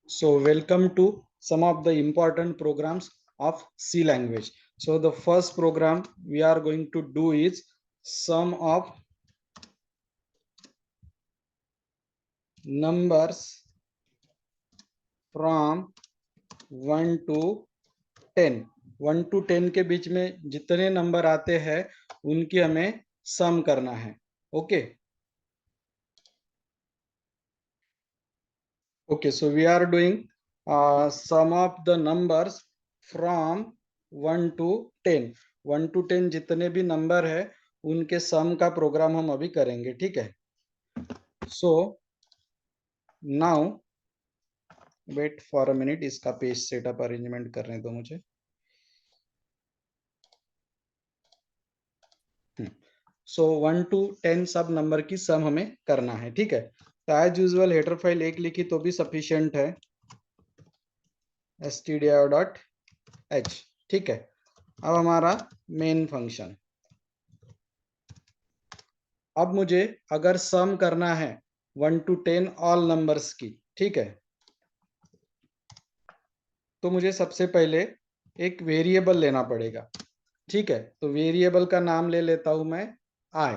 So welcome to some of the important programs of C language. So the first program we are going to do is sum of numbers from 1 to 10. 1 to 10 के बीच में जितने number आते हैं उनकी हमें सम करना है. Okay. Okay, so we are doing sum of the numbers from 1 to 10. 1 to 10 जितने भी नंबर है उनके सम का प्रोग्राम हम अभी करेंगे. ठीक है. So now wait for a minute, इसका पेज सेटअप अरेंजमेंट करने दो मुझे. सो 1 to 10 सब नंबर की सम हमें करना है. ठीक है. तो एज यूजुअल हेडर फाइल एक लिखी तो भी सफिशिएंट है, stdio.h. ठीक है. अब हमारा मेन फंक्शन. अब मुझे अगर सम करना है 1 to 10 ऑल नंबर्स की, ठीक है, तो मुझे सबसे पहले एक वेरिएबल लेना पड़ेगा. ठीक है. तो वेरिएबल का नाम ले लेता हूं मैं आई.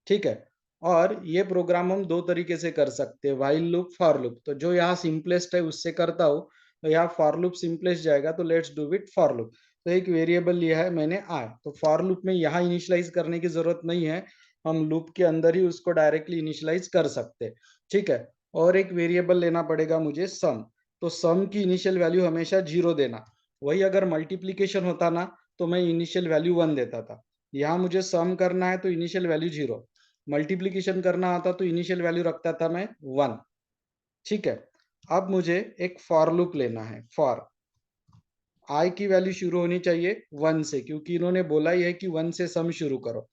ठीक है. और ये प्रोग्राम हम दो तरीके से कर सकते हैं, व्हाइल लूप, फॉर लूप. तो जो यहाँ सिंपलेस्ट है उससे करता हूँ, तो यहाँ फॉर लूप सिंपलेस्ट जाएगा, तो let's do it for loop. तो एक वेरिएबल लिया है मैंने आई. तो फॉर लूप में यहाँ इनिशियलाइज करने की जरूरत नहीं है, हम लूप के अंदर ही उसको डायरेक्टली इनिशियलाइज कर सकते हैं. ठीक है. और एक वेरिएबल लेना पड़ेगा मुझे सम. तो सम की इनिशियल वैल्यू हमेशा 0 देना. वही अगर मल्टीप्लीकेशन होता ना तो मैं इनिशियल वैल्यू 1 देता था. यहाँ मुझे सम करना है तो इनिशियल वैल्यू 0. मल्टीप्लीकेशन करना आता तो इनिशियल वैल्यू रखता था मैं 1. ठीक है. अब मुझे एक फॉर लूप लेना है. फॉर आई की वैल्यू शुरू होनी चाहिए 1 से, क्योंकि इन्होंने बोला ही है कि 1 से सम शुरू करो.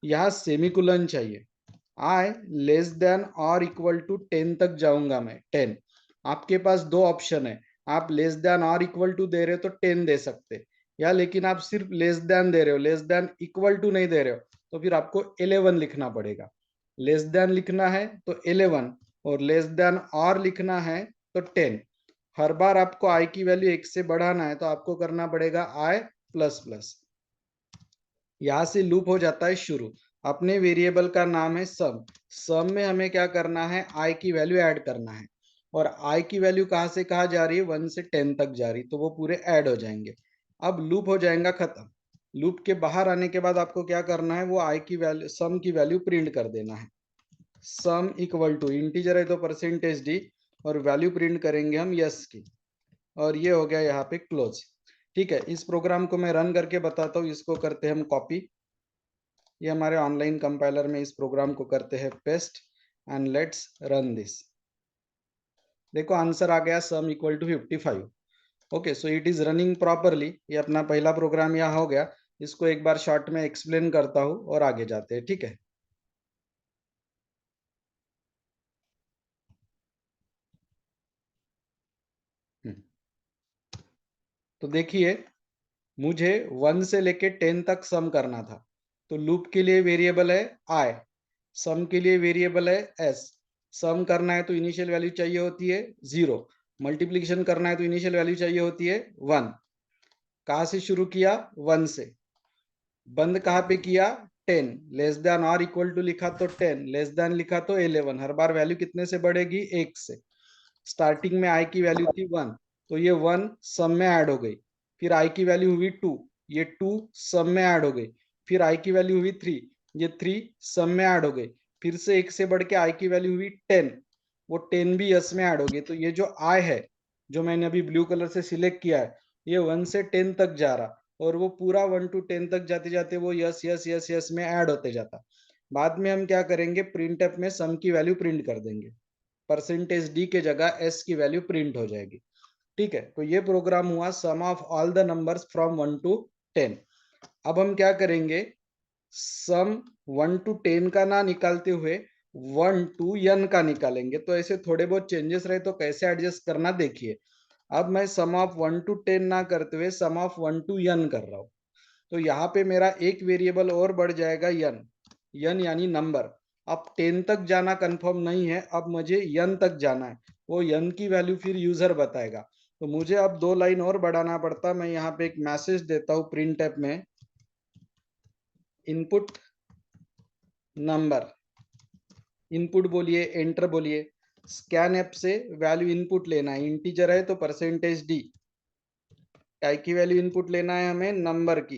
यहाँ सेमीकोलन चाहिए. आई लेस देन और इक्वल टू 10 तक जाऊंगा मैं. 10. आपके पास दो ऑप्शन है. आप लेस देन और इक्वल टू दे रहे हो तो 10 दे सकते, या लेकिन आप सिर्फ लेस देन दे रहे हो, लेस देन इक्वल टू नहीं दे रहे हो, तो फिर आपको 11 लिखना पड़ेगा. लेस देन लिखना है तो 11, और लेस देन और लिखना है तो 10. हर बार आपको आई की वैल्यू 1 से बढ़ाना है तो आपको करना पड़ेगा आई प्लस प्लस. यहां से लूप हो जाता है शुरू. अपने वेरिएबल का नाम है सम. सम में हमें क्या करना है, आई की वैल्यू ऐड करना है. और आई की वैल्यू कहां से कहा जा रही है, 1 से 10 तक जा रही, तो वो पूरे ऐड हो जाएंगे. अब लूप हो जाएगा खत्म. लूप के बाहर आने के बाद आपको क्या करना है, वो आई की वैल्यू, सम की वैल्यू प्रिंट कर देना है. सम इक्वल टू, इंटीजर है तो परसेंटेज डी, और वैल्यू प्रिंट करेंगे हम यस की. और ये हो गया यहाँ पे क्लोज. ठीक है. इस प्रोग्राम को मैं रन करके बताता हूँ. इसको करते हैं हम कॉपी. ये हमारे ऑनलाइन कंपाइलर में इस प्रोग्राम को करते हैं paste, and let's run this. देखो आंसर आ गया, sum equal to 55. Okay. So it is running properly. ये अपना पहला प्रोग्राम यहाँ हो गया. इसको एक बार शॉर्ट में एक्सप्लेन करता हूँ और आगे जाते हैं. ठीक है. तो देखिए, मुझे 1 से लेके 10 तक सम करना था. तो लूप के लिए वेरिएबल है आई, सम के लिए वेरिएबल है एस. सम करना है तो इनिशियल वैल्यू चाहिए होती है 0. मल्टीप्लीकेशन करना है तो इनिशियल वैल्यू चाहिए होती है 1. कहाँ से शुरू किया, 1 से. बंद कहाँ पे किया, 10. लेस देन और इक्वल टू लिखा तो 10, लेस देन लिखा तो 11. हर बार वैल्यू कितने से बढ़ेगी, 1 से. स्टार्टिंग में आई की वैल्यू थी 1, तो ये 1 सम में ऐड हो गई. फिर आई की वैल्यू हुई 2, ये 2 सम में ऐड हो गई. फिर आई की वैल्यू हुई 3, ये 3 सम में ऐड हो गई. फिर से 1 से बढ़ के आई की वैल्यू हुई 10, वो 10 भी यस में ऐड हो गई. तो ये जो आई है, जो मैंने अभी ब्लू कलर से सिलेक्ट किया है, ये 1 से 10 तक जा रहा, और वो पूरा 1 to 10 तक जाते जाते वो यस यस यस यस में ऐड होते जाता. बाद में हम क्या करेंगे, प्रिंट एफ में सम की वैल्यू प्रिंट कर देंगे. परसेंटेज डी के जगह एस की वैल्यू प्रिंट हो जाएगी. ठीक है. तो ये प्रोग्राम हुआ sum of all the numbers from 1 to 10. अब हम क्या करेंगे, सम 1 to 10 का ना निकालते हुए 1 to n का निकालेंगे. तो ऐसे थोड़े बहुत चेंजेस रहे तो कैसे एडजस्ट करना देखिए. अब मैं सम ऑफ 1 to 10 ना करते हुए सम ऑफ 1 to n कर रहा हूं. तो यहाँ पे मेरा एक वेरिएबल और बढ़ जाएगा n. n यानी नंबर. अब 10 तक जाना कंफर्म नहीं है, अब मुझे n तक जाना है. वो n की वैल्यू फिर यूजर बताएगा। तो मुझे अब 2 लाइन और बढ़ाना पड़ता, मैं यहाँ पे एक मैसेज देता हूँ प्रिंट ऐप में, इनपुट नंबर, इनपुट बोलिए, एंटर बोलिए, स्कैन ऐप से वैल्यू इनपुट लेना है, इंटीजर है तो %d, काय की वैल्यू इनपुट लेना है हमें, नंबर की,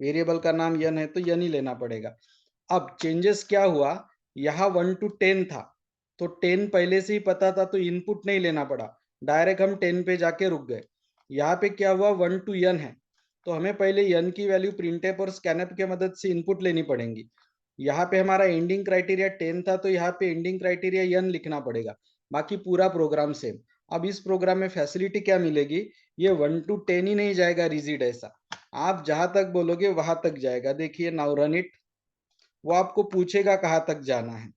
वेरिएबल का नाम n है तो n ही लेना पड़ेगा। अब चेंजेस क्या हुआ, यहाँ 1 to 10 था, तो 10 पहले से ही पता था तो इनपुट नहीं लेना पड़ा, डायरेक्ट हम 10 पे जाके रुक गए। यहाँ पे क्या हुआ, 1 to n है, तो हमें पहले n की वैल्यू प्रिंटफ और स्कैनफ के मदद से इनपुट लेनी पड़ेगी। यहाँ पे हमारा एंडिंग क्राइटेरिया 10 था, तो यहाँ पे एंडिंग क्राइटेरिया n लिखना पड़ेगा, बाकी पूरा प्रोग्राम सेम। अब इस प्रोग्राम में फैसिलिटी क्या मिलेगी, ये 1 to 10 ही नहीं जाएगा रिजिड, ऐसा आप जहां तक बोलोगे वहां तक जाएगा। देखिए नाउ रन इट, वो आपको पूछेगा कहाँ तक जाना है,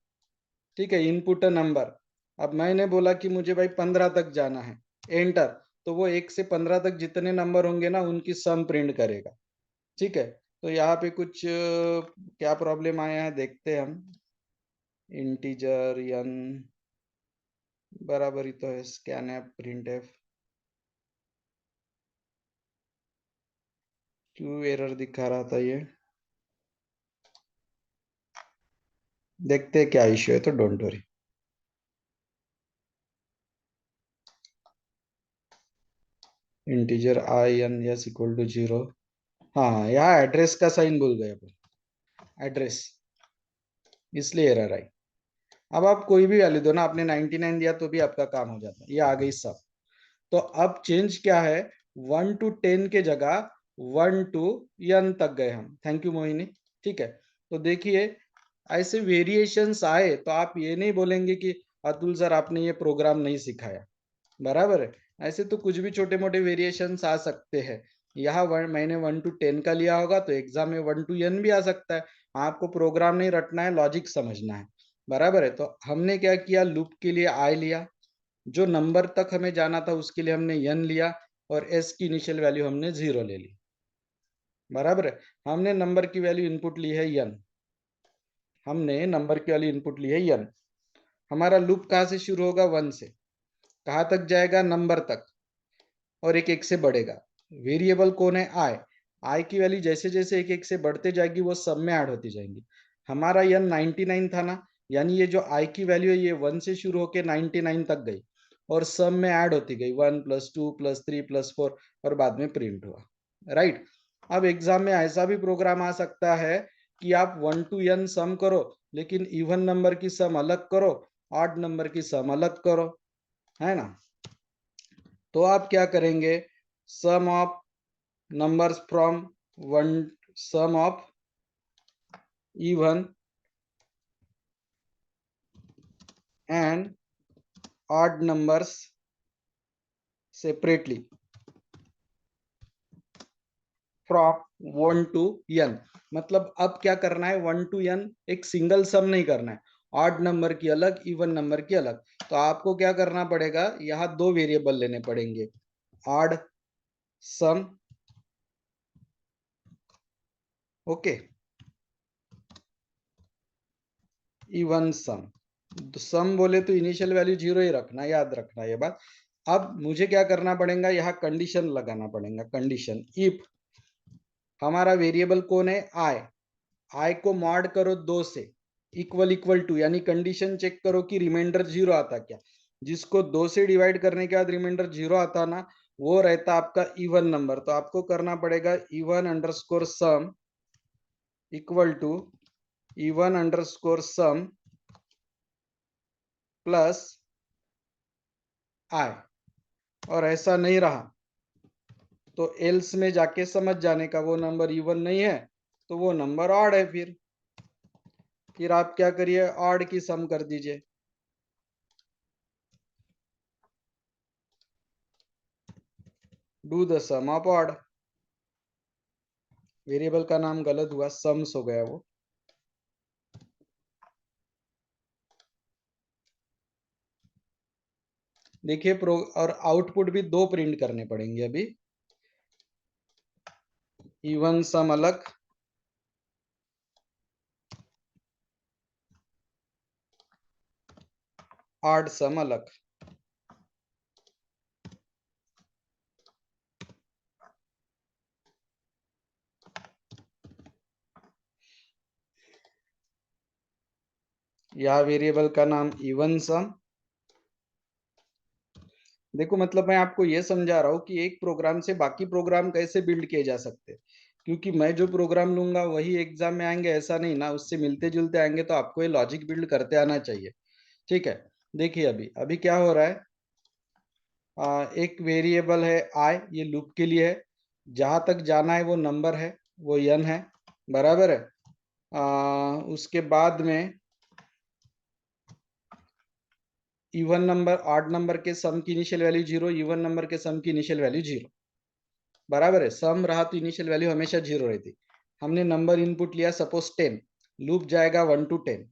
ठीक है, इनपुट नंबर। अब मैंने बोला कि मुझे भाई 15 तक जाना है, एंटर, तो वो 1 से 15 तक जितने नंबर होंगे ना उनकी सम प्रिंट करेगा, ठीक है। तो यहाँ पे कुछ क्या प्रॉब्लम आया है देखते हैं हम, इंटीजर n बराबर ही तो है स्कैन एफ प्रिंट एफ, क्यों एरर दिखा रहा था ये, देखते हैं क्या इश्यू है, तो don't worry. Integer I N S equal to 0, हाँ यहाँ एड्रेस का साइन भूल गए अपन, एड्रेस, इसलिए एरर आई। अब आप कोई भी वैल्यू दो ना, आपने 99 दिया तो भी आपका काम हो जाता है, ये आ गई सब। तो अब चेंज क्या है, 1 to 10 के जगह 1 to n तक गए हम, थैंक यू मोहिनी, ठीक है। तो देखिए ऐसे वेरिएशंस आए तो आप ये नहीं बोलेंगे कि अतुल सर आपने ये प्रोग्राम नहीं सिखाया, बराबर है। ऐसे तो कुछ भी छोटे मोटे वेरिएशंस आ सकते हैं। यहाँ मैंने 1 to 10 का लिया होगा तो एग्जाम में 1 to n भी आ सकता है। आपको प्रोग्राम नहीं रटना है, लॉजिक समझना है, बराबर है। तो हमने क्या किया, लूप के लिए आई लिया, जो नंबर तक हमें जाना था उसके लिए हमने n लिया, और s की इनिशियल वैल्यू हमने 0 ले ली, बराबर है। हमने नंबर की वैल्यू इनपुट ली है n, हमने नंबर की वैल्यू इनपुट ली है n। हमारा लूप कहाँ से शुरू होगा, 1 से, कहाँ तक जाएगा, नंबर तक, और एक एक से बढ़ेगा। वेरिएबल कौन है, आई, आई की वैल्यू जैसे जैसे एक एक से बढ़ते जाएगी वो सब में ऐड होती जाएंगी। हमारा यह 99 था ना, यानी ये जो आई की वैल्यू है ये 1 से शुरू होकर 99 तक गई, और सब में ऐड होती गई, 1 + 2 + 3 + 4, और बाद में प्रिंट हुआ, राइट। अब एग्जाम में ऐसा भी प्रोग्राम आ सकता है कि आप 1 to n सम करो, लेकिन इवन नंबर की सम अलग करो, ऑड नंबर की सम अलग करो, है ना। तो आप क्या करेंगे, sum of numbers from 1, sum of even and odd numbers separately from 1 to n। मतलब अब क्या करना है, 1 to n एक सिंगल सम नहीं करना है, ऑड नंबर की अलग, इवन नंबर की अलग। तो आपको क्या करना पड़ेगा, यहाँ दो वेरिएबल लेने पड़ेंगे, ऑड सम, ओके, इवन सम। सम बोले तो इनिशियल वैल्यू 0 ही रखना, याद रखना ये बात। अब मुझे क्या करना पड़ेगा, यहाँ कंडीशन लगाना पड़ेगा, कंडीशन इफ हमारा वेरिएबल कौन है, आई, आई को मॉड करो 2 से, इक्वल इक्वल टू, यानी कंडीशन चेक करो कि रिमाइंडर 0 आता क्या। जिसको 2 से डिवाइड करने के बाद रिमाइंडर 0 आता ना, वो रहता आपका इवन नंबर। तो आपको करना पड़ेगा even underscore sum equal to even underscore sum plus I, और ऐसा नहीं रहा तो एल्स में जाके समझ जाने का, वो नंबर इवन नहीं है तो वो नंबर ऑड है। फिर आप क्या करिए, ऑड की सम कर दीजिए, do the sum of odd, variable का नाम गलत हुआ, सम्स हो गया वो। देखिए प्रो, और आउटपुट भी दो प्रिंट करने पड़ेंगे अभी, इवन सम अलग, ऑड सम अलग। या वेरिएबल का नाम इवन सम। देखो मतलब मैं आपको ये समझा रहा हूँ कि एक प्रोग्राम से बाकी प्रोग्राम कैसे बिल्ड किए जा सकते हैं, क्योंकि मैं जो प्रोग्राम लूंगा वही एग्जाम में आएंगे ऐसा नहीं ना, उससे मिलते जुलते आएंगे, तो आपको ये लॉजिक बिल्ड करते आना चाहिए। ठीक है, देखिए अभी अभी क्या हो रहा है। एक वेरिएबल है आई, ये लूप के लिए है, जहां तक जाना है वो नंबर है, वो n है, बराबर है। उसके बाद में इवन नंबर ऑड नंबर के सम की इनिशियल वैल्यू 0, इवन नंबर के सम की इनिशियल वैल्यू 0, बराबर है। सम रहा तो इनिशियल वैल्यू हमेशा 0 रहती। हमने नंबर इनपुट लिया सपोज 10, लूप जाएगा 1 to 10।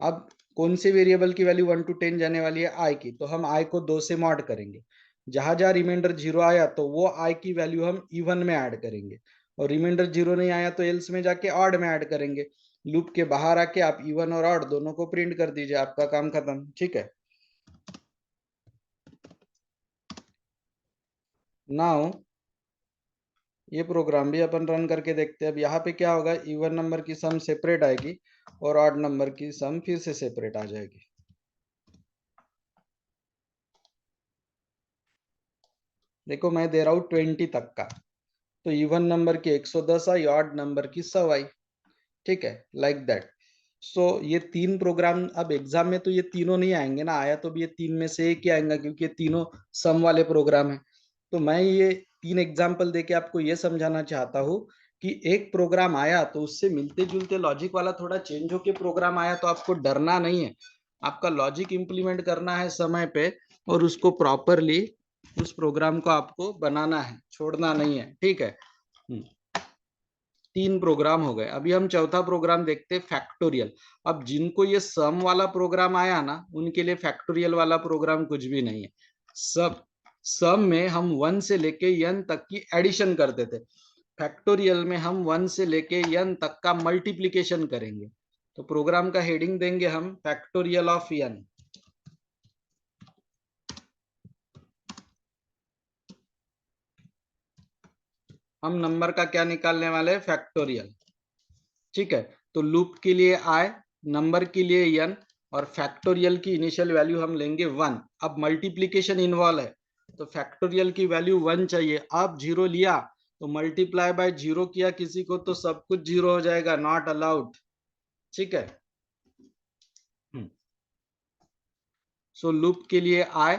अब कौन से वेरिएबल की वैल्यू 1 to 10 जाने वाली है, आई की, तो हम आई को 2 से मॉड करेंगे। जहां जहां रिमाइंडर 0 आया तो वो आई की वैल्यू हम इवन में ऐड करेंगे, और रिमाइंडर 0 नहीं आया तो एल्स में जाके ऑड में ऐड करेंगे। लूप के बाहर आके आप इवन और ऑड दोनों को प्रिंट कर दीजिए, आपका काम खत्म। ठीक है, नाउ ये प्रोग्राम भी अपन रन करके देखते हैं। अब यहाँ पे क्या होगा, इवन नंबर की सम सेपरेट आएगी और ऑड नंबर की सम फिर से सेपरेट आ जाएगी। देखो मैं दे रहा हूँ 20 तक का, तो इवन नंबर की 110 आई, ऑड नंबर की 100 आई। ठीक है, लाइक दैट। सो ये तीन प्रोग्राम अब एग्जाम में तो ये तीनों नहीं आएंगे ना, आया तो भी ये तीन में से एक ही आएगा, क्योंकि ये तीनों सम वाले प्रोग्राम है। तो मैं ये तीन एग्जाम्पल देके आपको ये समझाना चाहता हूँ कि एक प्रोग्राम आया तो उससे मिलते जुलते लॉजिक वाला थोड़ा चेंज होके प्रोग्राम आया तो आपको डरना नहीं है। आपका लॉजिक इंप्लीमेंट करना है समय पे, और उसको प्रॉपरली उस प्रोग्राम को आपको बनाना है, छोड़ना नहीं है। ठीक है, तीन प्रोग्राम हो गए। अभी हम चौथा प्रोग्राम देखते हैं, फैक्टोरियल। अब जिनको ये सम वाला प्रोग्राम आया ना, उनके लिए फैक्टोरियल वाला प्रोग्राम कुछ भी नहीं है। सब सम में हम 1 से लेके n तक की एडिशन करते थे, फैक्टोरियल में हम 1 से लेके n तक का मल्टीप्लीकेशन करेंगे। तो प्रोग्राम का हेडिंग देंगे हम फैक्टोरियल ऑफ n। हम नंबर का क्या निकालने वाले हैं, फैक्टोरियल। ठीक है, तो लूप के लिए आई, नंबर के लिए n, और फैक्टोरियल की इनिशियल वैल्यू हम लेंगे 1। अब मल्टीप्लीकेशन इन्वॉल्व है, तो फैक्टोरियल की वैल्यू 1 चाहिए। अब 0 लिया तो मल्टीप्लाई बाय 0 किया किसी को तो सब कुछ 0 हो जाएगा, नॉट अलाउड। ठीक है, सो लूप के लिए आई,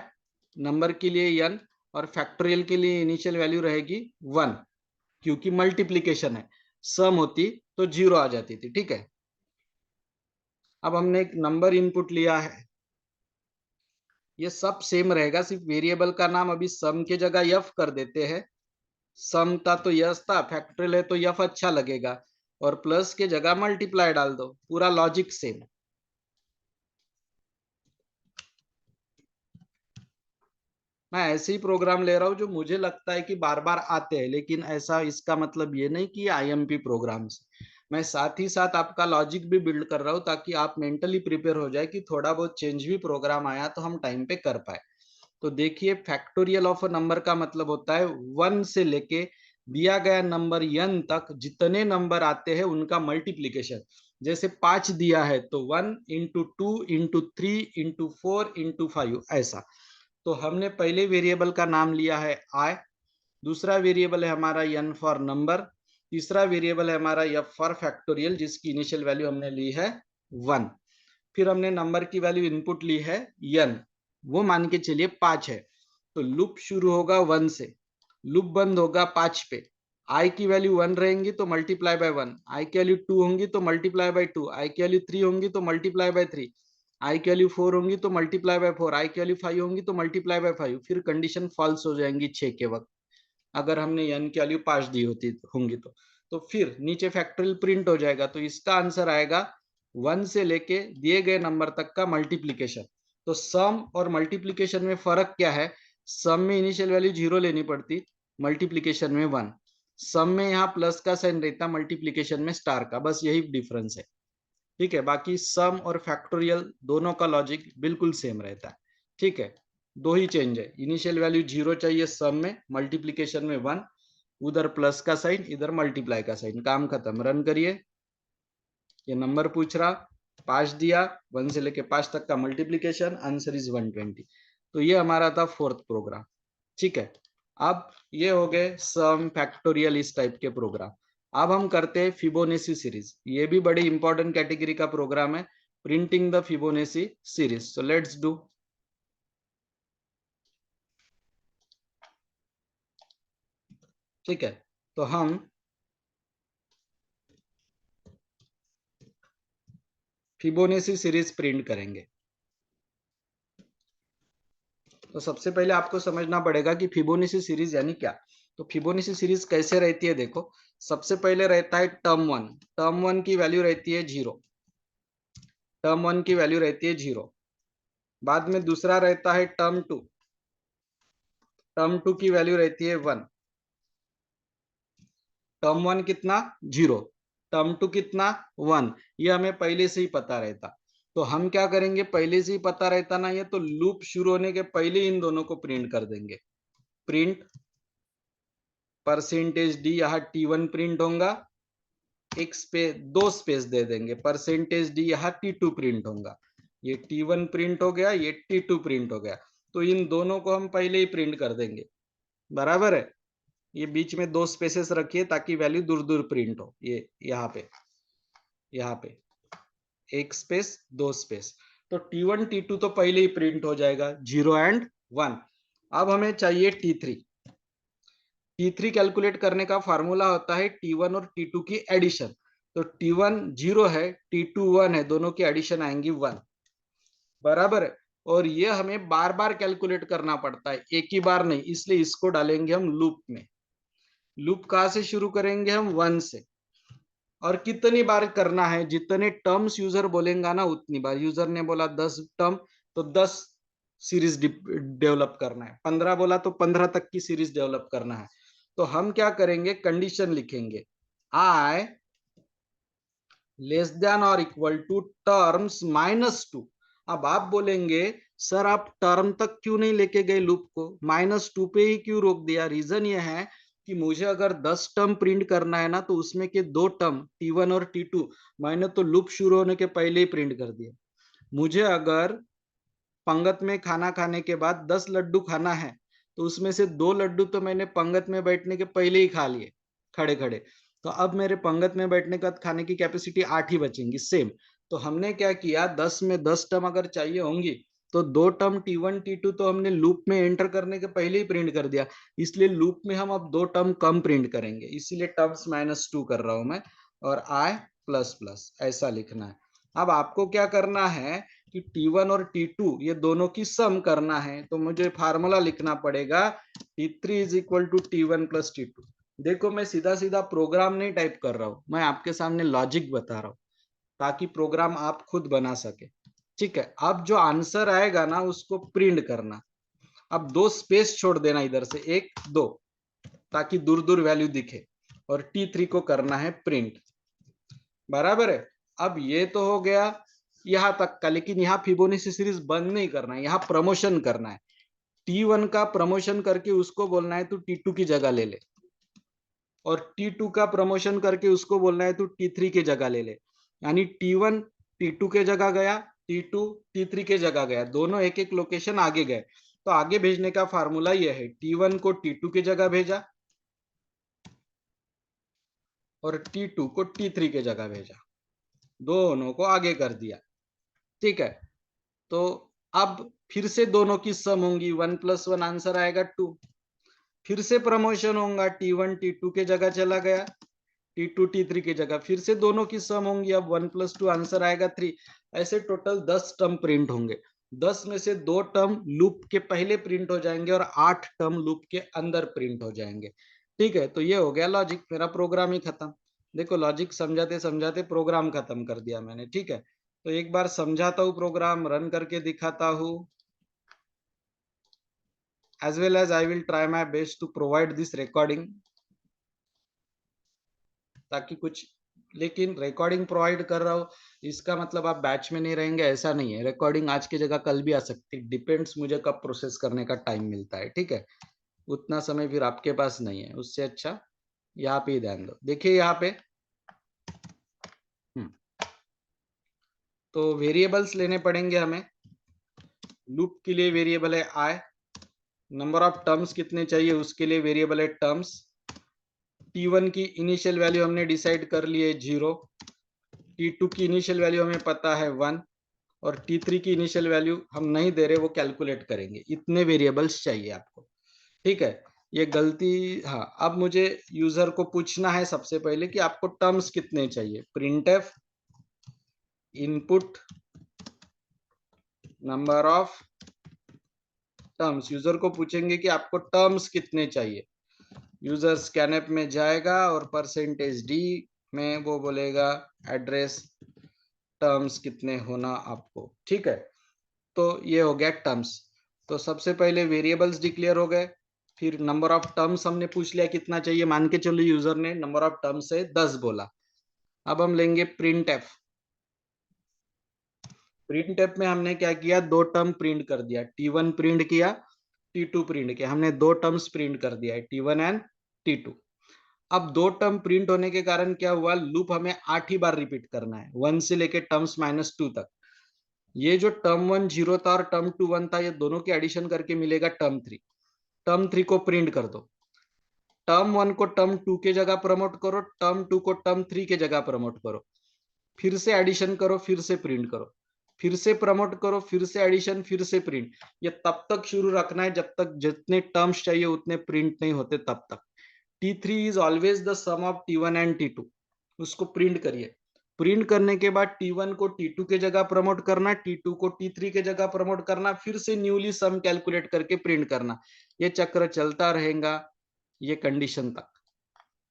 नंबर के लिए n, और फैक्टोरियल के लिए इनिशियल वैल्यू रहेगी 1, क्योंकि मल्टीप्लीकेशन है। सम होती तो 0 आ जाती थी। ठीक है, अब हमने एक नंबर इनपुट लिया है, ये सब सेम रहेगा, सिर्फ वेरिएबल का नाम अभी सम के जगह यफ कर देते हैं। सम था तो यस था, फैक्टोरियल है तो यफ अच्छा लगेगा, और प्लस के जगह मल्टीप्लाई डाल दो, पूरा लॉजिक सेम। मैं ऐसे ही प्रोग्राम ले रहा हूँ जो मुझे लगता है कि बार बार आते हैं, लेकिन ऐसा इसका मतलब ये नहीं कि आईएमपी प्रोग्राम्स। मैं साथ ही साथ आपका लॉजिक भी बिल्ड कर रहा हूँ, ताकि आप मेंटली प्रिपेयर हो जाए कि थोड़ा बहुत चेंज भी प्रोग्राम आया तो हम टाइम पे कर पाए। तो देखिए, फैक्टोरियल ऑफ अ नंबर का मतलब होता है 1 से लेके दिया गया नंबर n तक जितने नंबर आते हैं उनका मल्टीप्लीकेशन। जैसे 5 दिया है तो 1 इंटू 2 इंटू 3 इंटू 4 इंटू 5, ऐसा। तो हमने पहले वेरिएबल का नाम लिया है आई, दूसरा वेरिएबल है हमारा n फॉर नंबर, तीसरा वेरिएबल है हमारा f फॉर फैक्टोरियल, जिसकी इनिशियल वैल्यू हमने ली है 1। फिर हमने नंबर की वैल्यू इनपुट ली है n, वो मान के चलिए 5 है। तो लूप शुरू होगा 1 से, लूप बंद होगा 5 पे। आई की वैल्यू 1 रहेंगी तो मल्टीप्लाई बाय 1, आई की वैल्यू 2 होंगी तो मल्टीप्लाई बाय 2, आई की वैल्यू 3 होंगी तो मल्टीप्लाई बाय 3, आई की वैल्यू 4 होंगी तो मल्टीप्लाई बाय 4, आई की वैल्यू 5 होंगी तो मल्टीप्लाई बाय 5। फिर कंडीशन फॉल्स हो जाएंगी 6 के वक्त, अगर हमने n की वैल्यू 5 दी होती होंगी तो फिर नीचे फैक्टोरियल प्रिंट हो जाएगा। तो इसका आंसर आएगा 1 से लेके दिए गए नंबर तक का मल्टीप्लीकेशन। तो सम और मल्टीप्लीकेशन में फर्क क्या है, सम में इनिशियल वैल्यू 0 लेनी पड़ती, मल्टीप्लीकेशन में 1। सम में यहाँ प्लस का साइन रहता, मल्टीप्लीकेशन में स्टार का, बस यही डिफरेंस है। ठीक है, बाकी सम और फैक्टोरियल दोनों का लॉजिक बिल्कुल सेम रहता है। ठीक है, दो ही चेंज है, इनिशियल वैल्यू 0 चाहिए सम में, मल्टीप्लीकेशन में 1, उधर प्लस का साइन इधर मल्टीप्लाई का साइन, काम खत्म। रन करिए, ये नंबर पूछ रहा, 5 दिया, 1 से लेके 5 तक का मल्टीप्लीकेशन, आंसर इज 120। तो ये हमारा था फोर्थ प्रोग्राम। ठीक है, अब ये हो गए सम फैक्टोरियल इस टाइप के प्रोग्राम। अब हम करते हैं फिबोनेसी सीरीज, ये भी बड़ी इंपॉर्टेंट कैटेगरी का प्रोग्राम है, printing the Fibonacci series. So let's do. ठीक है, तो हम फिबोनेसी सीरीज प्रिंट करेंगे। तो सबसे पहले आपको समझना पड़ेगा कि फिबोनेसी सीरीज यानी क्या। तो फिबोनेसी सीरीज कैसे रहती है, देखो सबसे पहले रहता है टर्म वन। टर्म वन की वैल्यू रहती है 0, टर्म वन की वैल्यू रहती है 0। बाद में दूसरा रहता है टर्म टू, टर्म टू की वैल्यू रहती है 1। टर्म वन कितना 0, टर्म टू कितना 1, ये हमें पहले से ही पता रहता। तो हम क्या करेंगे, पहले से ही पता रहता ना ये, तो लूप शुरू होने के पहले इन दोनों को प्रिंट कर देंगे। प्रिंट परसेंटेज डी, यहाँ T1 प्रिंट होगा, एक स्पेस, दो स्पेस दे देंगे, परसेंटेज डी, यहाँ T2 प्रिंट होगा। ये T1 प्रिंट हो गया, ये T2 प्रिंट हो गया। तो इन दोनों को हम पहले ही प्रिंट कर देंगे, बराबर है। ये बीच में दो स्पेसेस रखिए ताकि वैल्यू दूर दूर प्रिंट हो। ये यहाँ पे, यहाँ पे एक स्पेस, दो स्पेस। तो T1 T2 तो पहले ही प्रिंट हो जाएगा, 0 एंड 1। अब हमें चाहिए T3। T3 कैलकुलेट करने का फार्मूला होता है T1 और T2 की एडिशन। तो T1 0 है, T2 1 है, दोनों की एडिशन आएंगी 1, बराबर है। और ये हमें बार बार कैलकुलेट करना पड़ता है, एक ही बार नहीं, इसलिए इसको डालेंगे हम लूप में। लूप कहाँ से शुरू करेंगे हम, 1 से। और कितनी बार करना है, जितने टर्म्स यूजर बोलेगा ना उतनी बार। यूजर ने बोला 10 टर्म, तो 10 सीरीज डेवलप करना है। 15 बोला तो 15 तक की सीरीज डेवलप करना है। तो हम क्या करेंगे, कंडीशन लिखेंगे, आई लेस देन और इक्वल टू टर्म्स -2। अब आप बोलेंगे सर आप टर्म तक क्यों नहीं लेके गए लूप को, -2 पे ही क्यों रोक दिया। रीजन ये है कि मुझे अगर 10 टर्म प्रिंट करना है ना, तो उसमें के दो टर्म T1 और T2 मैंने तो लूप शुरू होने के पहले ही प्रिंट कर दिया। मुझे अगर पंगत में खाना खाने के बाद 10 लड्डू खाना है, तो उसमें से 2 लड्डू तो मैंने पंगत में बैठने के पहले ही खा लिए, खड़े खड़े। तो अब मेरे पंगत में बैठने का खाने की कैपेसिटी 8 ही बचेंगी, सेम। तो हमने क्या किया, 10 में 10 टर्म अगर चाहिए होंगी, तो दो टर्म T1 T2 तो हमने लूप में एंटर करने के पहले ही प्रिंट कर दिया। इसलिए लूप में हम अब दो टर्म कम प्रिंट करेंगे, इसीलिए टर्म्स -2 कर रहा हूं मैं, और I प्लस प्लस ऐसा लिखना है। अब आपको क्या करना है कि T1 और T2 ये दोनों की सम करना है। तो मुझे फार्मूला लिखना पड़ेगा, T3 is equal to T1 plus T2। देखो मैं सीधा सीधा प्रोग्राम नहीं टाइप कर रहा हूं, मैं आपके सामने लॉजिक बता रहा हूं, ताकि प्रोग्राम आप खुद बना सके। ठीक है, अब जो आंसर आएगा ना उसको प्रिंट करना। अब दो स्पेस छोड़ देना इधर से, एक दो, ताकि दूर दूर वैल्यू दिखे। और T3 को करना है प्रिंट, बराबर है। अब ये तो हो गया यहां तक का, लेकिन यहाँ फिबोनाची सीरीज बंद नहीं करना है, यहाँ प्रमोशन करना है। T1 का प्रमोशन करके उसको बोलना है तू T2 की जगह ले ले, और T2 का प्रमोशन करके उसको बोलना है तू T3 की जगह ले ले। यानी T1 T2 के जगह गया, T2 T3 के जगह गया, दोनों एक एक लोकेशन आगे गए। तो आगे भेजने का फार्मूला यह है, T1 को T2 की जगह भेजा और T2 को T3 के जगह भेजा, दोनों को आगे कर दिया। ठीक है, तो अब फिर से दोनों की सम होंगी, 1 + 1 आंसर आएगा 2। फिर से प्रमोशन होगा, T1 T2 के जगह चला गया, T2 T3 की जगह, फिर से दोनों की सम होंगी, अब 1 + 2 आंसर आएगा 3। ऐसे टोटल 10 टर्म प्रिंट होंगे। 10 में से 2 टर्म लूप के पहले प्रिंट हो जाएंगे और 8 टर्म लूप के अंदर प्रिंट हो जाएंगे। ठीक है, तो ये हो गया लॉजिक, मेरा प्रोग्राम ही खत्म। देखो लॉजिक समझाते समझाते प्रोग्राम खत्म कर दिया मैंने। ठीक है, तो एक बार समझाता हूँ, प्रोग्राम रन करके दिखाता हूँ, as well as I will try my best to provide this recording, ताकि कुछ लेकिन रिकॉर्डिंग प्रोवाइड कर रहा हूँ, इसका मतलब आप बैच में नहीं रहेंगे ऐसा नहीं है। रिकॉर्डिंग आज की जगह कल भी आ सकती है, डिपेंड्स मुझे कब प्रोसेस करने का टाइम मिलता है, ठीक है। उतना समय फिर आपके पास नहीं है, उससे अच्छा यहाँ पे ही ध्यान दो। देखिए यहाँ पे तो वेरिएबल्स लेने पड़ेंगे हमें। लूप के लिए वेरिएबल है आई, नंबर ऑफ टर्म्स कितने चाहिए उसके लिए वेरिएबल है टर्म्स। T1 की इनिशियल वैल्यू हमने डिसाइड कर ली है 0, T2 की इनिशियल वैल्यू हमें पता है 1 और T3 की इनिशियल वैल्यू हम नहीं दे रहे, वो कैलकुलेट करेंगे। इतने वेरिएबल्स चाहिए आपको, ठीक है। ये गलती, हाँ, अब मुझे यूजर को पूछना है सबसे पहले कि आपको टर्म्स कितने चाहिए। Printf input number of terms, user को पूछेंगे कि आपको टर्म्स कितने चाहिए। यूजर स्कैनअप में जाएगा और %d में वो बोलेगा एड्रेस टर्म्स कितने होना आपको, ठीक है। तो ये हो गया टर्म्स। तो सबसे पहले वेरिएबल्स डिक्लेयर हो गए, फिर नंबर ऑफ टर्म्स हमने पूछ लिया कितना चाहिए। मान के चलो यूजर ने नंबर ऑफ टर्म्स से 10 बोला। अब हम लेंगे प्रिंट एफ। प्रिंट एफ में हमने क्या किया, दो टर्म प्रिंट कर दिया। T1 प्रिंट किया, T2 प्रिंट किया, हमने दो टर्म्स प्रिंट कर दिया है, T1 एंड T2। अब दो टर्म प्रिंट होने के कारण क्या हुआ, लूप हमें 8 ही बार रिपीट करना है, 1 से लेके टर्म्स -2 तक। ये जो टर्म 1 0 था और टर्म 2 1 था, ये दोनों के एडिशन करके मिलेगा टर्म 3। टर्म 3 को प्रिंट कर दो। टर्म 1 को टर्म 2 के जगह प्रमोट करो, टर्म 2 को टर्म 3 के जगह प्रमोट करो, फिर से एडिशन करो, फिर से प्रिंट करो, फिर से प्रमोट करो, फिर से एडिशन, फिर से प्रिंट। ये तब तक शुरू रखना है जब तक जितने टर्म्स चाहिए उतने प्रिंट नहीं होते तब तक। T3 is always the sum of T1 and T2। उसको प्रिंट करिए। प्रिंट करने के बाद T1 को T2 के जगह प्रमोट करना, T2 को T3 के जगह प्रमोट करना, फिर से न्यूली सम कैलकुलेट करके प्रिंट करना। ये चक्र चलता रहेगा ये कंडीशन तक।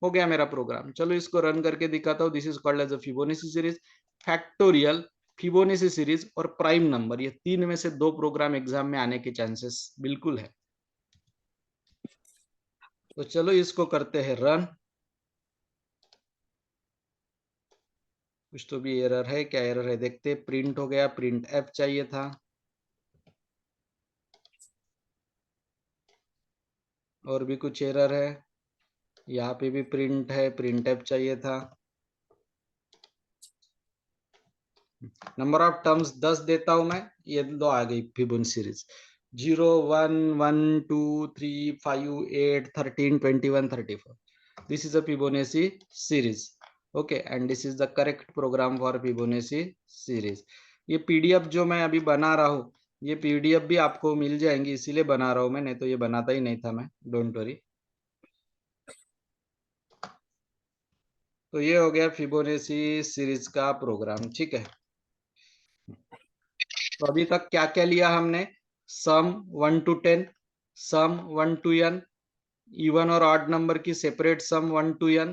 हो गया मेरा प्रोग्राम। चलो इसको रन करके दिखाता हूँ। This is called as a Fibonacci series, factorial, Fibonacci series और प्राइम नंबर। ये तीन में से दो प्रोग्राम एग्जाम में आने के चांसेस बिल्कुल है। तो चलो इसको करते हैं रन। कुछ तो भी एरर है, क्या एरर है देखते। प्रिंट हो गया, प्रिंट एफ चाहिए था। और भी कुछ एरर है, यहाँ पे भी प्रिंट है, प्रिंट एफ चाहिए था। नंबर ऑफ टर्म्स 10 देता हूं मैं, ये दो आ गई Fibonacci series. 0 1 1 2 3 5 8 13 21 34। This is a Fibonacci series. Okay, and this is the correct program for Fibonacci series. ये पीडीएफ जो मैं अभी बना रहा हूँ, ये पीडीएफ भी आपको मिल जाएंगी, इसीलिए बना रहा हूँ मैं, नहीं तो ये बनाता ही नहीं था मैं, डोंट वरी। तो ये हो गया फिबोनाची सीरीज का प्रोग्राम, ठीक है। तो अभी तक क्या क्या लिया हमने, sum 1 to 10, sum 1 to n, even और ऑड नंबर की separate sum 1 to n,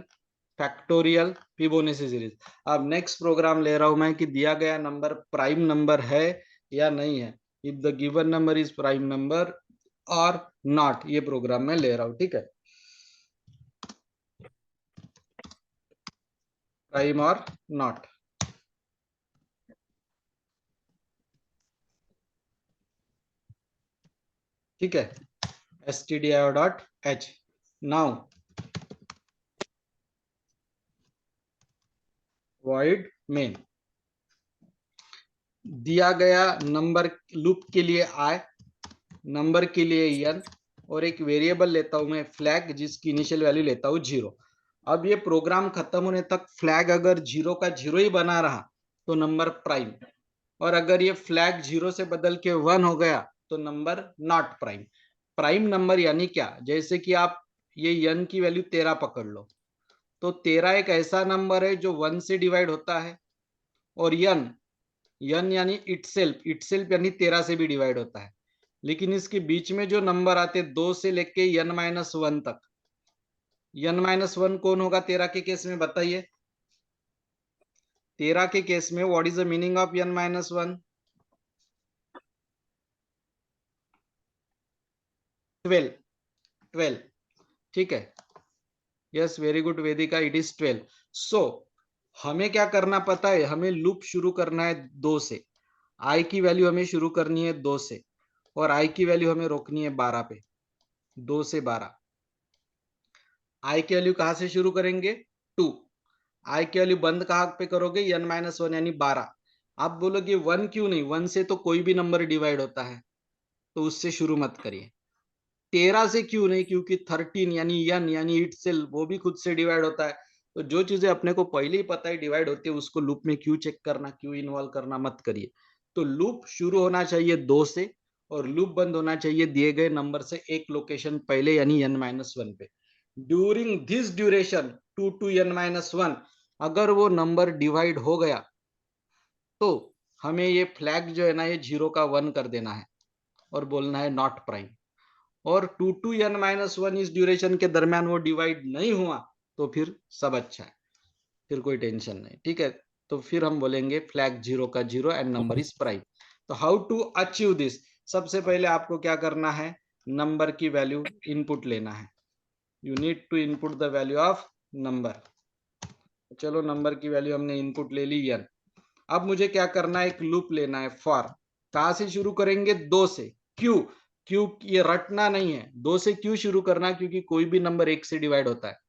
factorial, Fibonacci series. अब नेक्स्ट प्रोग्राम ले रहा हूं मैं कि दिया गया नंबर प्राइम नंबर है या नहीं है। If the given number is prime number और नॉट, ये प्रोग्राम मैं ले रहा हूं, ठीक है। प्राइम और नॉट, ठीक है। stdio.h। Now void main। दिया गया नंबर लूप के लिए i, नंबर के लिए n, और एक वेरिएबल लेता हूं मैं फ्लैग, जिसकी इनिशियल वैल्यू लेता हूं 0। अब ये प्रोग्राम खत्म होने तक फ्लैग अगर 0 का 0 ही बना रहा तो नंबर प्राइम, और अगर ये फ्लैग 0 से बदल के 1 हो गया तो number not prime. Prime number यानी क्या, जैसे कि आप ये n की वैल्यू 13 पकड़ लो, तो 13 एक ऐसा नंबर है जो 1 से डिवाइड होता है, और n यानी इटसेल्फ, इटसेल्फ यानी 13 से भी डिवाइड होता है। लेकिन इसके बीच में जो नंबर आते 2 से लेके n-1 तक, n-1 कौन होगा 13 के केस में, बताइए। 13 के केस में what is the meaning of n-1? 12, 12, ठीक है। Yes, very good Vedika, it is 12। सो हमें क्या करना पता है, हमें लूप शुरू करना है 2 से। आई की वैल्यू हमें शुरू करनी है 2 से, और आई की वैल्यू हमें रोकनी है 12 पे, 2 से 12। आई की वैल्यू कहां से शुरू करेंगे, 2। आई की वैल्यू बंद कहां पे करोगे, n-1 यानी 12। आप बोलोगे 1 क्यों नहीं, 1 से तो कोई भी नंबर डिवाइड होता है, तो उससे शुरू मत करिए। 13 से क्यों नहीं, क्योंकि 13 यानी n यानी इट सेल्फ, वो भी खुद से डिवाइड होता है। तो जो चीजें अपने को पहले ही पता है डिवाइड होती है, उसको लूप में क्यों चेक करना, क्यों इन्वॉल्व करना, मत करिए। तो लूप शुरू होना चाहिए 2 से, और लूप बंद होना चाहिए दिए गए नंबर से एक लोकेशन पहले, यानी n-1 पे। During this duration 2 to n-1, अगर वो नंबर डिवाइड हो गया तो हमें ये फ्लैग जो है ना, ये 0 का 1 कर देना है और बोलना है नॉट प्राइम। और 2 to n-1 इस ड्यूरेशन के दरमियान वो डिवाइड नहीं हुआ तो फिर सब अच्छा है, फिर कोई टेंशन नहीं, ठीक है। तो फिर हम बोलेंगे फ्लैग 0 का 0 एंड नंबर इज प्राइम। तो हाउ टू अचीव दिस, सबसे पहले आपको क्या करना है, नंबर की वैल्यू इनपुट लेना है। You need to input the value of number. चलो नंबर की वैल्यू हमने इनपुट ले ली n। अब मुझे क्या करना है, एक लूप लेना है फॉर। कहां से शुरू करेंगे, 2 से। क्यों, क्यों ये रटना नहीं है, 2 से क्यों शुरू करना, क्योंकि कोई भी नंबर 1 से डिवाइड होता है।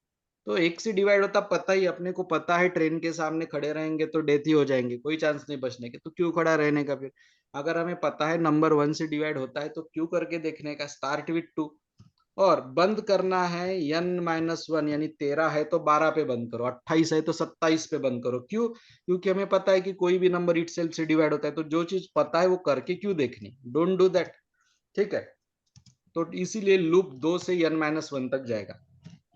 तो 1 से डिवाइड होता पता ही, अपने को पता है ट्रेन के सामने खड़े रहेंगे तो डेथ ही हो जाएंगे, कोई चांस नहीं बचने के, तो क्यों खड़ा रहने का फिर। अगर हमें पता है नंबर 1 से डिवाइड होता है तो क्यों करके देखने का, स्टार्ट विथ 2। और बंद करना है n-1, यानी 13 है तो 12 पे बंद करो, 28 है तो 27 पे बंद करो। क्यों, क्योंकि हमें पता है कि कोई भी नंबर इटसेल्फ से डिवाइड होता है, तो जो चीज पता है वो करके क्यों देखनी, डोंट डू दैट, ठीक है। तो इसीलिए लूप 2 से n-1 तक जाएगा।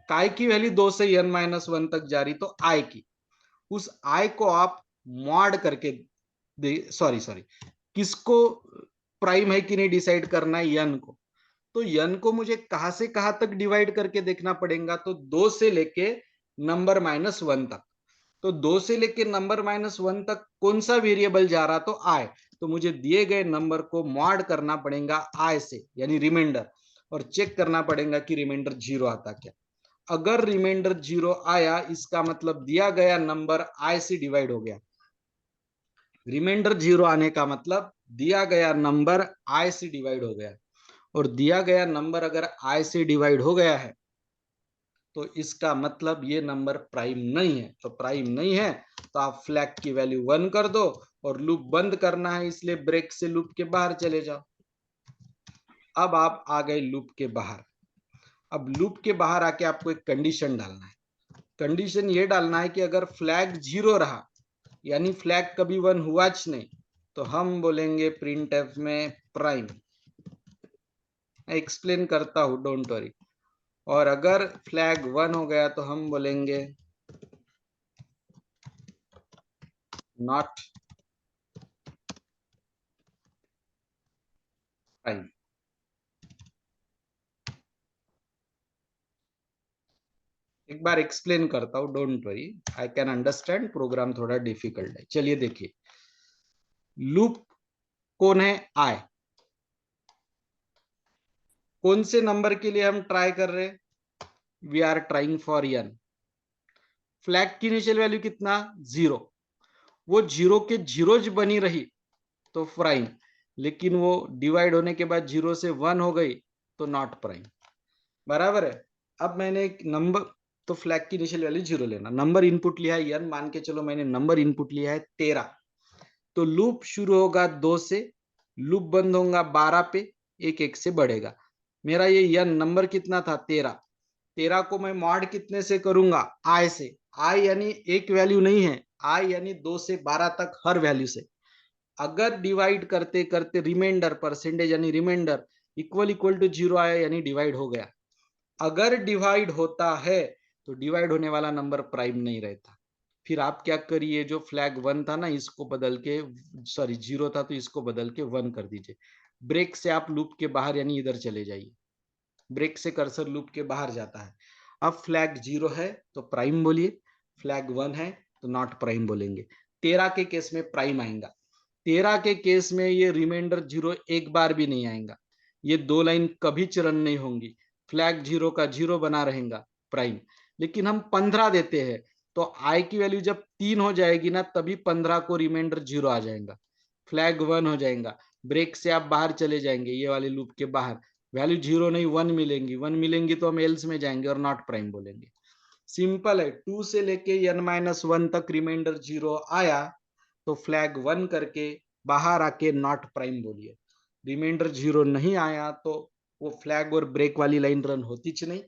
काय की वैल्यू 2 से n-1 तक जा रही, तो आई की, उस आई को आप मॉड करके सॉरी सॉरी, किसको प्राइम है कि नहीं डिसाइड करना है, n को। तो n को मुझे कहां से कहां तक डिवाइड करके देखना पड़ेगा, तो 2 से लेके नंबर -1 तक। तो 2 से लेके नंबर -1 तक कौन सा वेरिएबल जा रहा, तो आई। तो मुझे दिए गए नंबर को मॉड करना पड़ेगा आई से, यानी रिमाइंडर, और चेक करना पड़ेगा कि रिमाइंडर 0 आता क्या। अगर रिमाइंडर 0 आया, इसका मतलब दिया गया नंबर आई से डिवाइड हो गया। रिमाइंडर 0 आने का मतलब दिया गया नंबर आई से डिवाइड हो गया। और दिया गया नंबर अगर आई से डिवाइड हो गया है तो इसका मतलब ये नंबर प्राइम नहीं है। तो प्राइम नहीं है तो आप फ्लैग की वैल्यू 1 कर दो, और लूप बंद करना है इसलिए ब्रेक से लूप के बाहर चले जाओ। अब आप आ गए लूप के बाहर। अब लूप के बाहर आके आपको एक कंडीशन डालना है। कंडीशन ये डालना है कि अगर फ्लैग 0 रहा, यानी फ्लैग कभी 1 हुआ नहीं, तो हम बोलेंगे प्रिंट एफ में प्राइम। एक्सप्लेन करता हूं, डोंट वरी। और अगर फ्लैग 1 हो गया तो हम बोलेंगे नॉट प्राइम। एक बार एक्सप्लेन करता हूं, don't worry, I can understand, program थोड़ा डिफिकल्ट है। चलिए देखिए, लूप कौन है, आई। कौन से नंबर के लिए हम ट्राई कर रहे हैं, we are trying for n। Flag की इनिशियल वैल्यू कितना, 0। वो 0 के 0 बनी रही तो प्राइम, लेकिन वो डिवाइड होने के बाद 0 से 1 हो गई तो नॉट प्राइम, बराबर है। अब मैंने एक नंबर, तो फ्लैग की इनिशियल वैल्यू 0 लेना, नंबर इनपुट लिया है n, मान के चलो मैंने नंबर इनपुट लिया है 13। तो लूप शुरू होगा 2 से, लूप बंद होगा 12 पे, एक एक से बढ़ेगा। मेरा ये n नंबर कितना था, 13। 13 को मैं मॉड कितने से करूंगा, आई से। आई यानी एक वैल्यू नहीं है, आई यानी 2 से 12 तक हर वैल्यू से। अगर डिवाइड करते करते रिमाइंडर, परसेंटेज यानी रिमाइंडर इक्वल इक्वल टू 0 आया, यानी डिवाइड हो गया। अगर डिवाइड होता है तो डिवाइड होने वाला नंबर प्राइम नहीं रहता। फिर आप क्या करिए, जो फ्लैग 1 था ना, इसको बदल के, सॉरी 0 था तो इसको बदल के 1 कर दीजिए। ब्रेक से आप लूप के बाहर यानी इधर चले जाइए, ब्रेक से कर्सर लूप के बाहर जाता है। अब फ्लैग 0 है तो प्राइम बोलिए, फ्लैग 1 है तो नॉट प्राइम बोलेंगे। 13 के केस में प्राइम आएगा, 13 के केस में ये रिमाइंडर 0 एक बार भी नहीं आएगा, ये 2 लाइन कभी चरण नहीं होंगी, फ्लैग 0 का 0 बना रहेगा प्राइम। लेकिन हम 15 देते हैं तो आई की वैल्यू जब 3 हो जाएगी ना, तभी 15 को रिमाइंडर 0 आ जाएगा, फ्लैग 1 हो जाएगा, ब्रेक से आप बाहर चले जाएंगे, ये वाले लूप के बाहर, वैल्यू 0 नहीं 1 मिलेंगी, 1 मिलेंगी तो हम एल्स में जाएंगे और नॉट प्राइम बोलेंगे। सिंपल है, 2 से लेके n-1 तक रिमाइंडर 0 आया तो फ्लैग 1 करके बाहर आके नॉट प्राइम बोलिए। रिमाइंडर 0 नहीं आया तो वो फ्लैग और ब्रेक वाली लाइन रन होती च नहीं,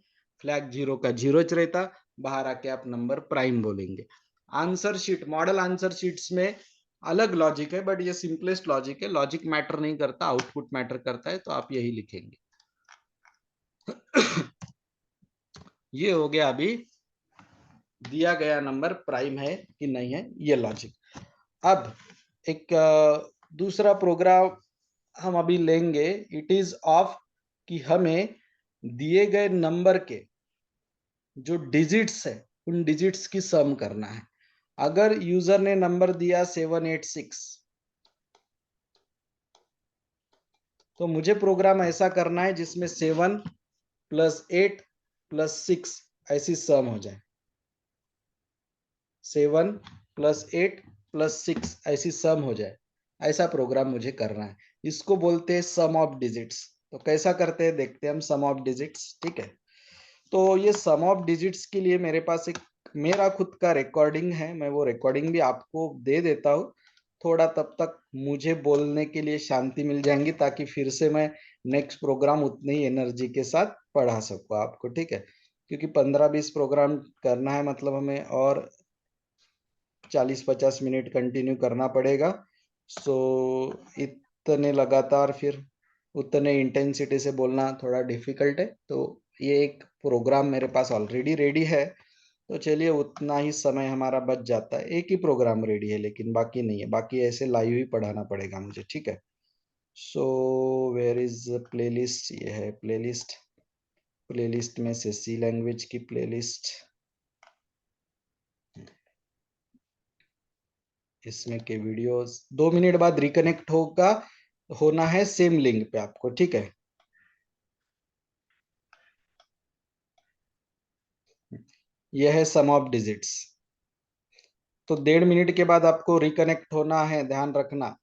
फ्लैग 0 का 0 च रहता, बाहर आके आप नंबर प्राइम बोलेंगे। Answer sheet, model answer sheets में अलग लॉजिक है, बट ये सिंपलेस्ट लॉजिक है, लॉजिक मैटर नहीं करता, आउटपुट मैटर करता है, तो आप यही लिखेंगे। ये हो गया, अभी दिया गया नंबर प्राइम है कि नहीं है, ये लॉजिक। अब एक दूसरा प्रोग्राम हम अभी लेंगे, इट इज ऑफ कि हमें दिए गए नंबर के जो डिजिट्स है उन डिजिट्स की सम करना है। अगर यूजर ने नंबर दिया 786, तो मुझे प्रोग्राम ऐसा करना है जिसमें 7 प्लस 8 प्लस 6 ऐसी सम हो जाए, 7 प्लस 8 प्लस 6 ऐसी सम हो जाए, ऐसा प्रोग्राम मुझे करना है। इसको बोलते हैं सम ऑफ डिजिट्स। तो कैसा करते हैं देखते हैं हम सम ऑफ डिजिट्स, ठीक है। तो ये सम ऑफ डिजिट्स के लिए मेरे पास एक मेरा खुद का रिकॉर्डिंग है, मैं वो रिकॉर्डिंग भी आपको दे देता हूँ थोड़ा, तब तक मुझे बोलने के लिए शांति मिल जाएंगी, ताकि फिर से मैं नेक्स्ट प्रोग्राम उतनी ही एनर्जी के साथ पढ़ा सकूँ आपको, ठीक है। क्योंकि 15-20 प्रोग्राम करना है, मतलब हमें और 40-50 मिनट कंटिन्यू करना पड़ेगा। सो इतने लगातार फिर उतने इंटेंसिटी से बोलना थोड़ा डिफिकल्ट है, तो ये एक प्रोग्राम मेरे पास ऑलरेडी रेडी है, तो चलिए उतना ही समय हमारा बच जाता है। एक ही प्रोग्राम रेडी है लेकिन बाकी नहीं है, बाकी ऐसे लाइव ही पढ़ाना पड़ेगा मुझे, ठीक है। सो वेयर इज प्लेलिस्ट, ये है प्लेलिस्ट, प्लेलिस्ट में से सी लैंग्वेज की प्लेलिस्ट, इसमें के वीडियोस 2 मिनट बाद रिकनेक्ट होना है सेम लिंक पे आपको, ठीक है। यह है सम ऑफ डिजिट्स। तो 1.5 मिनट के बाद आपको रिकनेक्ट होना है, ध्यान रखना।